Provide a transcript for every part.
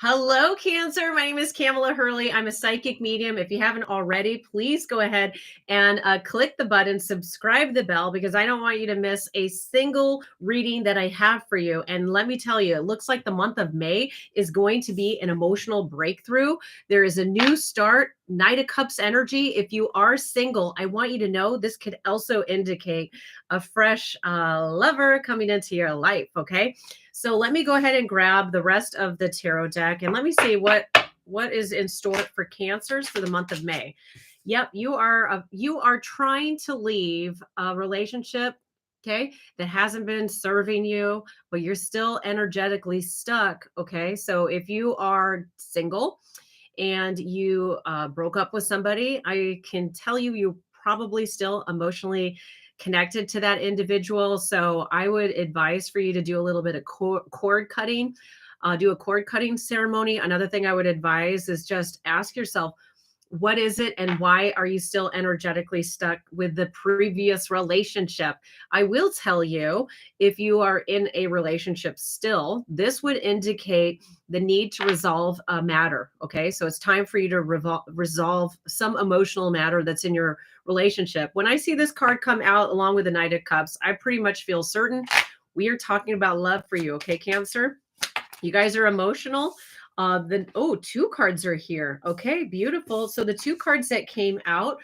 Hello, Cancer. My name is Kamala Hurley. I'm a psychic medium. If you haven't already, please go ahead and click the button, subscribe the bell, because I don't want you to miss a single reading that I have for you. And let me tell you, it looks like the month of May is going to be an emotional breakthrough. There is a new start, Knight of Cups energy. If you are single, I want you to know this could also indicate a fresh lover coming into your life. Okay. So let me go ahead and grab the rest of the tarot deck and let me see what is in store for Cancers for the month of May. Yep, you are trying to leave a relationship, okay, that hasn't been serving you, but you're still energetically stuck. Okay, so if you are single and you broke up with somebody, I can tell you probably still emotionally connected to that individual. So I would advise for you to do a little bit of cord cutting, do a cord cutting ceremony. Another thing I would advise is just ask yourself, what is it and why are you still energetically stuck with the previous relationship? I will tell you, if you are in a relationship still, this would indicate the need to resolve a matter. Okay, so it's time for you to resolve some emotional matter that's in your relationship. When I see this card come out along with the Knight of Cups, I pretty much feel certain we are talking about love for you. Okay, Cancer, you guys are emotional. Two cards are here. Okay, beautiful. So the two cards that came out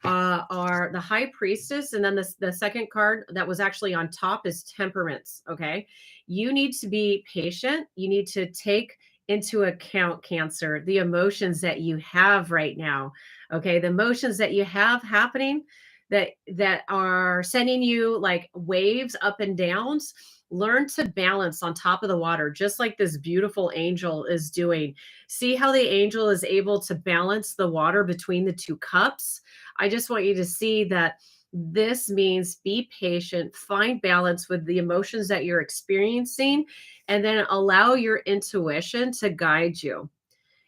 are the High Priestess, and then the second card that was actually on top is Temperance. Okay, you need to be patient. You need to take into account, Cancer, the emotions that you have right now. Okay, the emotions that you have happening that are sending you like waves up and downs. Learn to balance on top of the water, just like this beautiful angel is doing. See how the angel is able to balance the water between the two cups? I just want you to see that this means be patient, find balance with the emotions that you're experiencing, and then allow your intuition to guide you.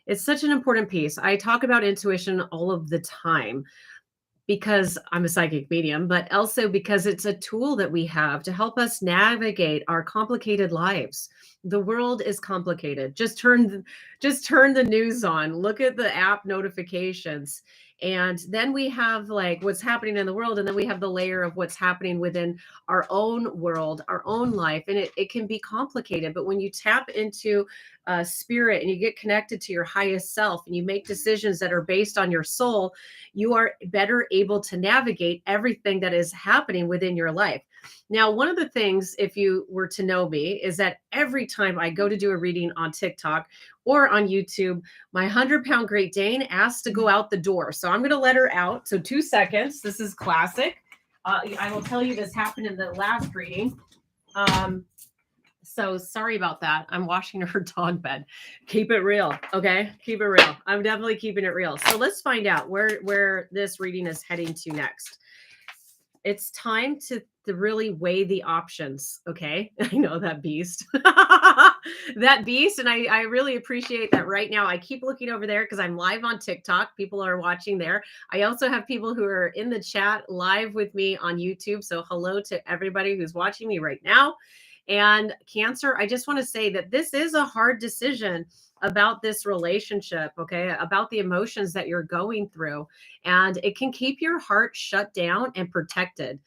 It's such an important piece. I talk about intuition all of the time because I'm a psychic medium, but also because it's a tool that we have to help us navigate our complicated lives. The world is complicated. Just turn the news on. Look at the app notifications. And then we have like what's happening in the world, and then we have the layer of what's happening within our own world, our own life. And it can be complicated. But when you tap into spirit and you get connected to your highest self and you make decisions that are based on your soul, you are better able to navigate everything that is happening within your life. Now, one of the things, if you were to know me, is that every time I go to do a reading on TikTok or on YouTube, my 100-pound Great Dane asks to go out the door. So I'm going to let her out. So 2 seconds. This is classic. I will tell you this happened in the last reading. So sorry about that. I'm washing her dog bed. Keep it real. Okay. Keep it real. I'm definitely keeping it real. So let's find out where this reading is heading to next. It's time to really weigh the options. Okay. I know that beast. That beast. And I really appreciate that right now. I keep looking over there because I'm live on TikTok. People are watching there. I also have people who are in the chat live with me on YouTube. So hello to everybody who's watching me right now. And Cancer, I just want to say that this is a hard decision about this relationship, okay? About the emotions that you're going through. And it can keep your heart shut down and protected.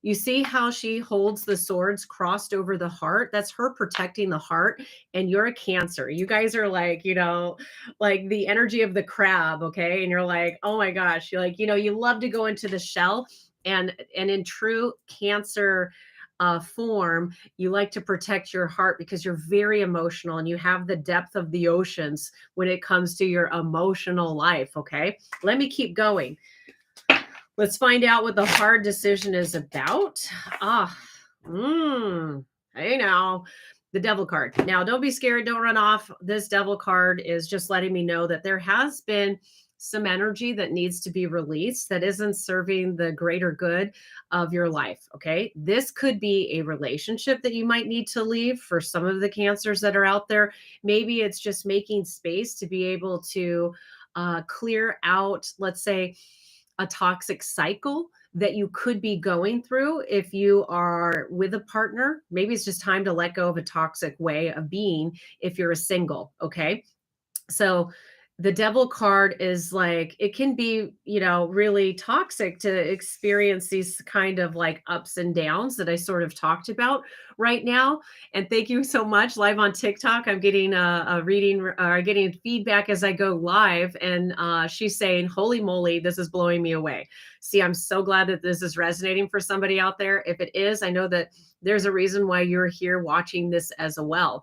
You see how she holds the swords crossed over the heart? That's her protecting the heart. And you're a Cancer. You guys are like, like the energy of the crab, okay? And you're like, oh my gosh, you're like, you love to go into the shell. And in true Cancer form, you like to protect your heart because you're very emotional and you have the depth of the oceans when it comes to your emotional life. Okay, let me keep going. Let's find out what the hard decision is about. Hey now, the Devil card. Now, don't be scared. Don't run off. This Devil card is just letting me know that there has been some energy that needs to be released that isn't serving the greater good of your life. Okay. This could be a relationship that you might need to leave for some of the Cancers that are out there. Maybe it's just making space to be able to clear out, let's say, a toxic cycle that you could be going through if you are with a partner. Maybe it's just time to let go of a toxic way of being if you're a single. Okay. So the devil card is like, it can be, really toxic to experience these kind of like ups and downs that I sort of talked about right now. And thank you so much. Live on TikTok, I'm getting a reading or getting feedback as I go live. And she's saying, holy moly, this is blowing me away. See, I'm so glad that this is resonating for somebody out there. If it is, I know that there's a reason why you're here watching this as well.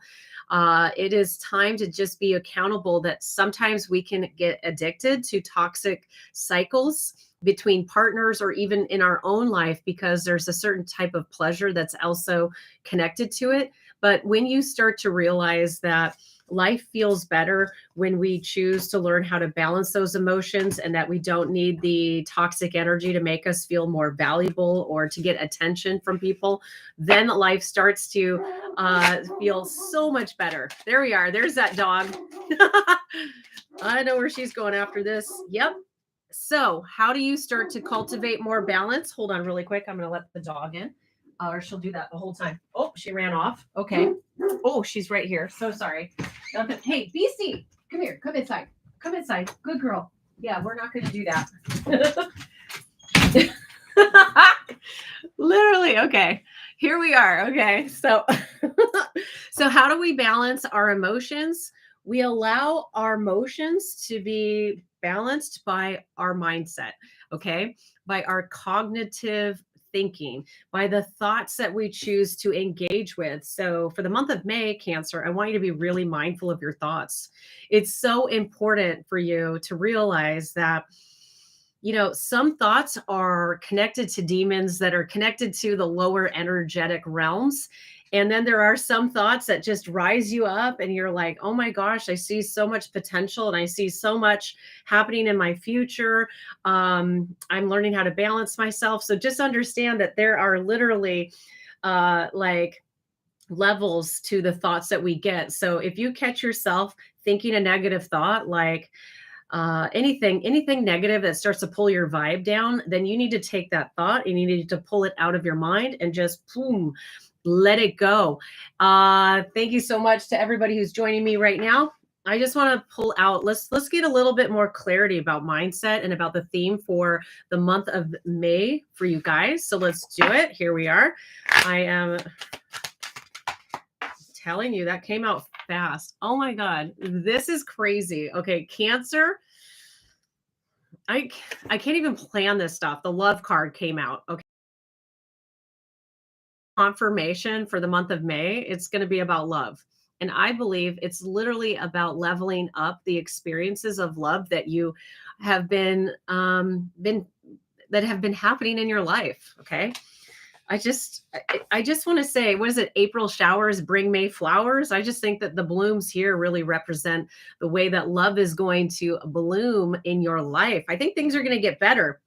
It is time to just be accountable that sometimes we can get addicted to toxic cycles between partners or even in our own life because there's a certain type of pleasure that's also connected to it. But when you start to realize that life feels better when we choose to learn how to balance those emotions and that we don't need the toxic energy to make us feel more valuable or to get attention from people, then life starts to feel so much better. There we are. There's that dog. I know where she's going after this. Yep. So, how do you start to cultivate more balance? Hold on, really quick. I'm going to let the dog in, or she'll do that the whole time. Oh, she ran off. Okay. Oh, she's right here. So sorry. Hey, Beastie, come here. Come inside. Come inside. Good girl. Yeah, we're not going to do that. Literally. Okay. Here we are. Okay. So, so how do we balance our emotions? We allow our emotions to be balanced by our mindset. Okay. By our cognitive thinking, by the thoughts that we choose to engage with. So, for the month of May, Cancer, I want you to be really mindful of your thoughts. It's so important for you to realize that some thoughts are connected to demons that are connected to the lower energetic realms. And then there are some thoughts that just rise you up, and you're like, oh my gosh, I see so much potential and I see so much happening in my future. I'm learning how to balance myself. So just understand that there are literally like levels to the thoughts that we get. So if you catch yourself thinking a negative thought, like, anything negative that starts to pull your vibe down, then you need to take that thought and you need to pull it out of your mind and just boom, let it go. Thank you so much to everybody who's joining me right now. I just want to pull out, let's get a little bit more clarity about mindset and about the theme for the month of May for you guys. So let's do it. Here we are. I am telling you, that came out fast. Oh my God, this is crazy. Okay, Cancer. I can't even plan this stuff. The love card came out. Okay. Confirmation for the month of May, it's going to be about love. And I believe it's literally about leveling up the experiences of love that you have been that have been happening in your life. Okay. I just want to say, what is it? April showers bring May flowers. I just think that the blooms here really represent the way that love is going to bloom in your life. I think things are going to get better.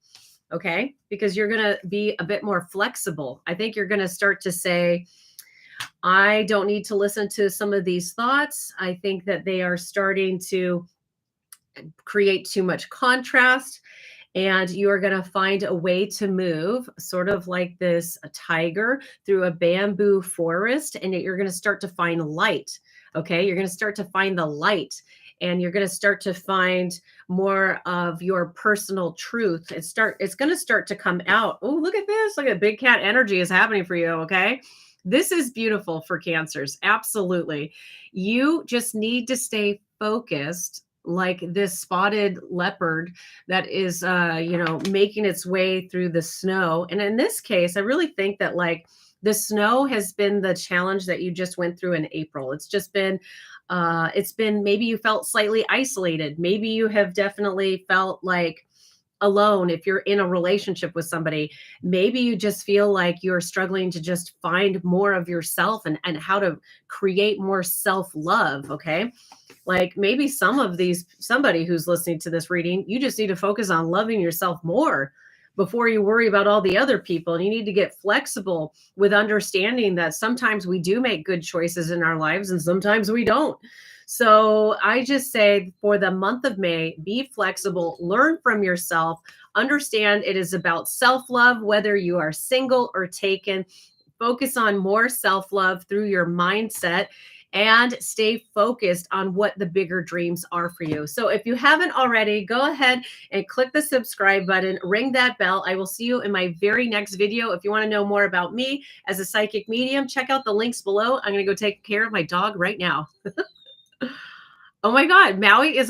Okay. Because you're going to be a bit more flexible. I think you're going to start to say, I don't need to listen to some of these thoughts. I think that they are starting to create too much contrast. And you are going to find a way to move, sort of like this a tiger through a bamboo forest, and you're going to start to find light. Okay, you're going to start to find the light, and you're going to start to find more of your personal truth. It's going to start to come out. Oh, look at this! Look at big cat energy is happening for you. Okay, this is beautiful for Cancers. Absolutely, you just need to stay focused like this spotted leopard that is making its way through the snow. And in this case, I really think that like the snow has been the challenge that you just went through in April. It's been maybe you felt slightly isolated. Maybe you have definitely felt like alone. If you're in a relationship with somebody, maybe you just feel like you're struggling to just find more of yourself and how to create more self-love. Okay. Like maybe somebody who's listening to this reading, you just need to focus on loving yourself more before you worry about all the other people. And you need to get flexible with understanding that sometimes we do make good choices in our lives and sometimes we don't. So I just say for the month of May, be flexible, learn from yourself, understand it is about self-love, whether you are single or taken. Focus on more self-love through your mindset. and stay focused on what the bigger dreams are for you. So if you haven't already, go ahead and click the subscribe button, ring that bell. I will see you in my very next video. If you want to know more about me as a psychic medium, check out the links below. I'm going to go take care of my dog right now. Oh my God, Maui is